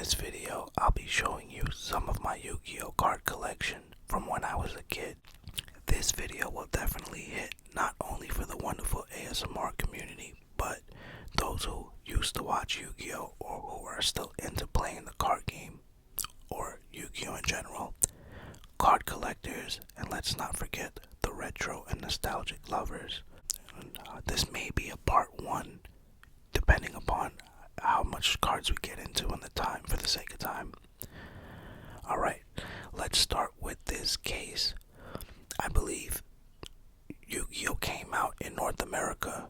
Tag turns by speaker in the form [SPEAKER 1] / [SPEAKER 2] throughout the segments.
[SPEAKER 1] this video, I'll be showing you some of my Yu-Gi-Oh card collection from when I was a kid. This video will definitely hit not only for the wonderful ASMR community, but those who used to watch Yu-Gi-Oh or who are still into playing the card game, or Yu-Gi-Oh in general, card collectors, and let's not forget the retro and nostalgic lovers. And, this may be a part 1, depending upon how much cards we get into in the time, for the sake of time. Alright, let's start with this case. I believe Yu-Gi-Oh came out in North America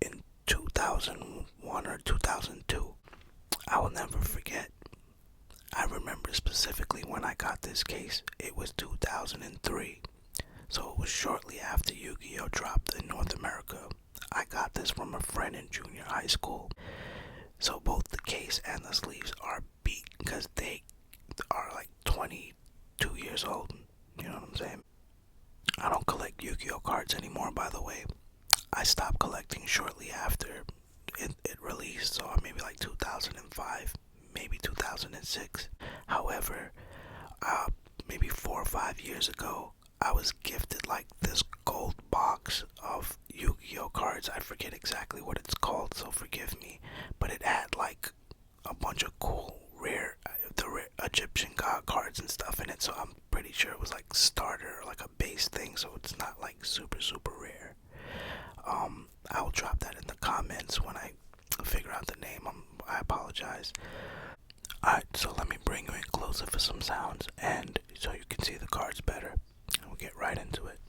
[SPEAKER 1] in 2001 or 2002. I will never forget. I remember specifically when I got this case. It was 2003. So it was shortly after Yu-Gi-Oh dropped in North America. I got this from a friend in junior high school. So both the case and the sleeves are beat because they are like 22 years old. You know what I'm saying? I don't collect Yu-Gi-Oh cards anymore, by the way. I stopped collecting shortly after it released, so maybe like 2005, maybe 2006. However, maybe 4 or 5 years ago, I was gifted like this gold box of Yu-Gi-Oh cards. I forget exactly what it's called, so forgive me, but it had like a bunch of cool rare Egyptian god cards and stuff in it, so I'm pretty sure it was like starter or like a base thing, so it's not like super rare. I will drop that in the comments when I figure out the name. I apologize. Alright, so let me bring you in closer for some sounds and so you can see the cards better, and we'll get right into it.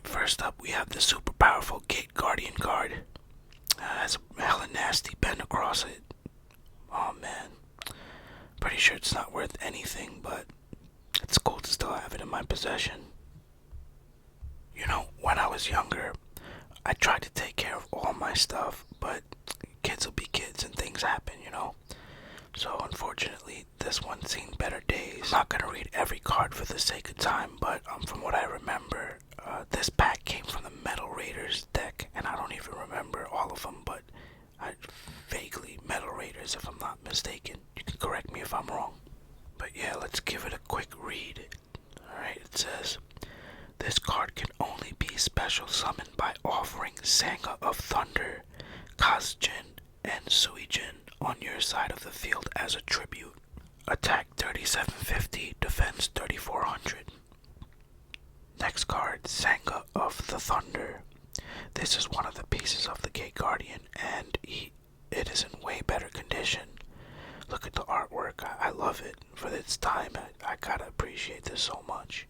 [SPEAKER 1] First up, we have the super powerful Gate Guardian card. Has a hella nasty bend across it. Oh man. Pretty sure it's not worth anything, but it's cool to still have it in my possession. You know, when I was younger, I tried to take care of all my stuff, but kids will be kids and things happen, you know? So unfortunately, this one's seen better days. I'm not gonna read every card for the sake of time, but from what I remember, this pack came from the Metal Raiders deck, and I don't even remember all of them, but vaguely Metal Raiders if I'm not mistaken. You can correct me if I'm wrong. But yeah, let's give it a quick read. Alright, it says, this card can only be special summoned by offering Sanga of Thunder, Kazjin, and Suijin on your side of the field as a tribute. Attack 3750, defense 3400. Next card, Sanga of the Thunder. This is one of the pieces of the Gate Guardian, and it is in way better condition. Look at the artwork. I love it. For its time, I gotta appreciate this so much.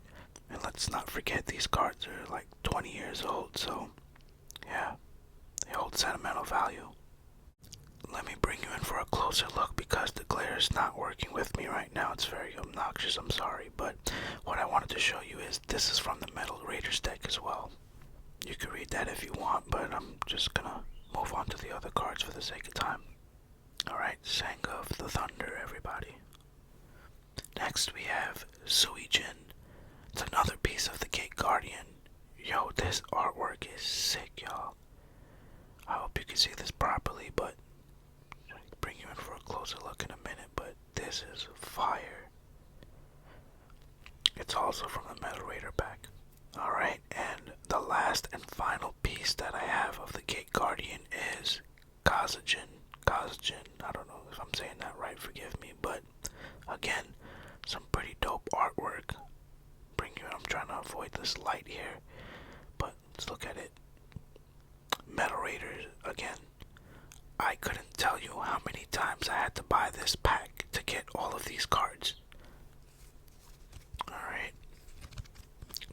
[SPEAKER 1] And let's not forget, these cards are like 20 years old, so yeah, they hold sentimental value. Let me bring you in for a closer look because the glare is not working with me right now. It's very obnoxious, I'm sorry, but what I wanted to show you is this is from the Metal Raiders deck as well. You can read that if you want, but I'm just gonna move on to the other cards for the sake of time. Alright, Sanga of the Thunder, everybody. Next we have Suijin. It's another piece of the Gate Guardian. Yo, this artwork is sick, y'all. I hope you can see this properly, but bring you in for a closer look in a minute, but this is fire. It's also from the Metal Raider pack. Alright, and the last and final piece that I have of the Gate Guardian is Kazjin. I don't know if I'm saying that right, forgive me, but again, some pretty dope artwork. I'm trying to avoid this light here, but let's look at it. Metal Raiders again. I couldn't tell you how many times I had to buy this pack to get all of these cards. Alright.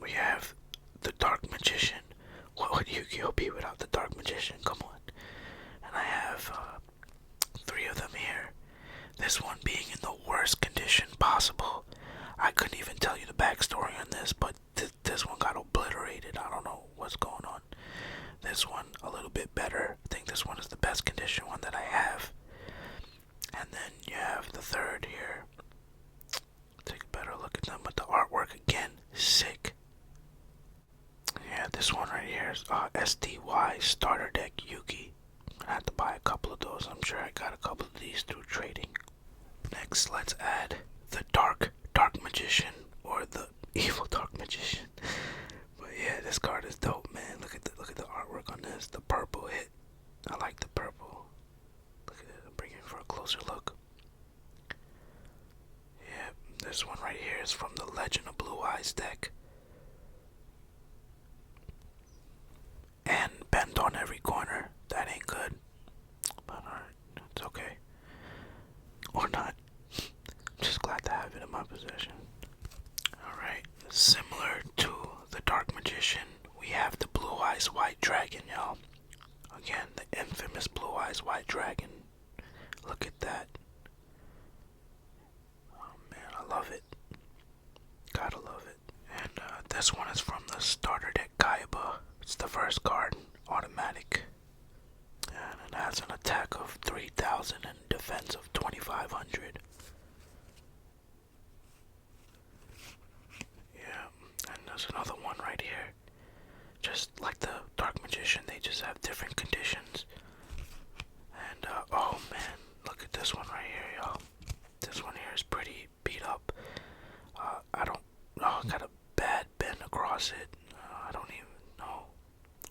[SPEAKER 1] We have the Dark Magician. What would Yu-Gi-Oh be without the Dark Magician? Come on. This one being in the worst condition possible. I couldn't even tell you the backstory on this, but this one got obliterated. I don't know what's going on. This one a little bit better. I think this one is the best condition one that I have. And then you have the third here. Take a better look at them with the artwork again. Sick. Yeah, this one right here is SDY Starter Deck Yugi. I had to buy a couple of those. I'm sure I got a couple of these through trading. Next, let's add the Dark Magician, or the Evil Dark Magician. But yeah, this card is dope, man. Look at the artwork on this. The purple hit. I like the purple. Look at it. I'm bringing it for a closer look. Yeah, this one right here is from the Legend of Blue Eyes deck. And bent on every corner. That ain't good. But alright, it's okay. Or not. I'm just glad to have it in my possession. Alright, similar to the Dark Magician, we have the Blue Eyes White Dragon, y'all. Again, the infamous Blue Eyes White Dragon. Look at that. Oh man, I love it. Gotta love it. And this one is from the starter deck Kaiba. It's the first card, automatic. And it has an attack of 3,000 and defense of 2,500. Yeah, and there's another one right here. Just like the Dark Magician, they just have different conditions. And oh man, look at this one right here, y'all. This one here is pretty beat up. I got a bad bend across it. I don't even know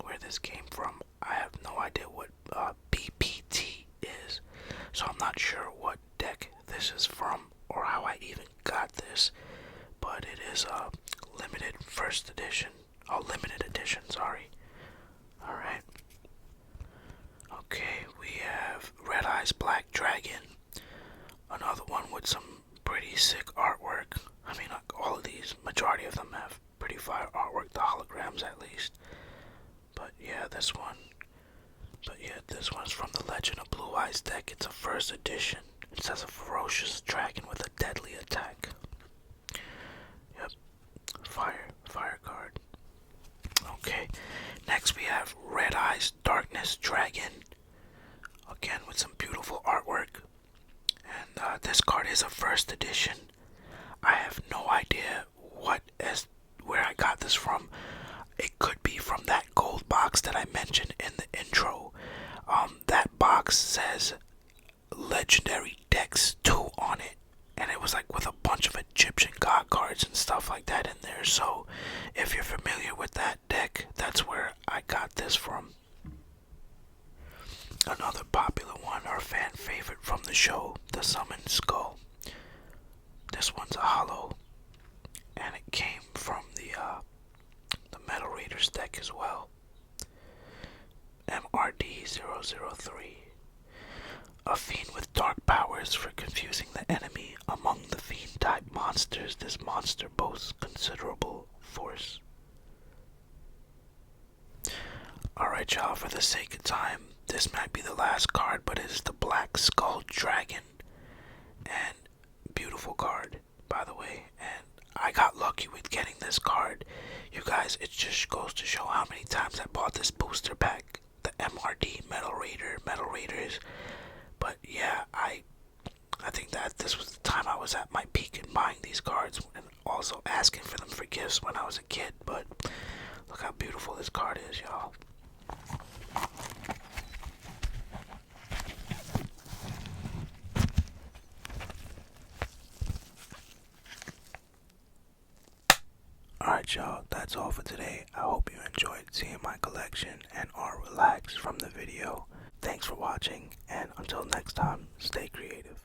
[SPEAKER 1] where this came from. I have no idea what BPT is, so I'm not sure what deck this is from or how I even got this, but it is a limited edition, sorry. Alright. Okay, we have Red Eyes Black Dragon, another one with some pretty sick artwork. I mean, all of these, majority of them have pretty fire artwork, the holograms at least. But yeah, this one's from the Legend of Blue Eyes deck. It's a first edition. It says a ferocious dragon with a deadly attack. Yep, fire card. Okay, next we have Red Eyes Darkness Dragon. Again, with some beautiful artwork. And this card is a first edition. I have no idea where I got this from. It could be from that gold box that I mentioned in the intro. That box says Legendary Decks 2 on it, and it was like with a bunch of Egyptian god cards and stuff like that in there. So if you're familiar with that deck, that's where I got this from. Another popular one, our fan favorite from the show, the Summoned Skull. This one's a hollow, and it came from the Metal Raiders deck as well. MRD-003. A fiend with dark powers for confusing the enemy. Among the fiend-type monsters, this monster boasts considerable force. Alright y'all, for the sake of time, this might be the last card, but it is the Black Skull Dragon. And beautiful card, by the way. And I got lucky with getting this card. You guys, it just goes to show how many times I bought this booster pack. The MRD Metal Raiders. But yeah, I think that this was the time I was at my peak in buying these cards and also asking for them for gifts when I was a kid. But look how beautiful this card is, y'all. Alright y'all, that's all for today. I hope you enjoyed seeing my collection and are relaxed from the video. Thanks for watching, and until next time, stay creative.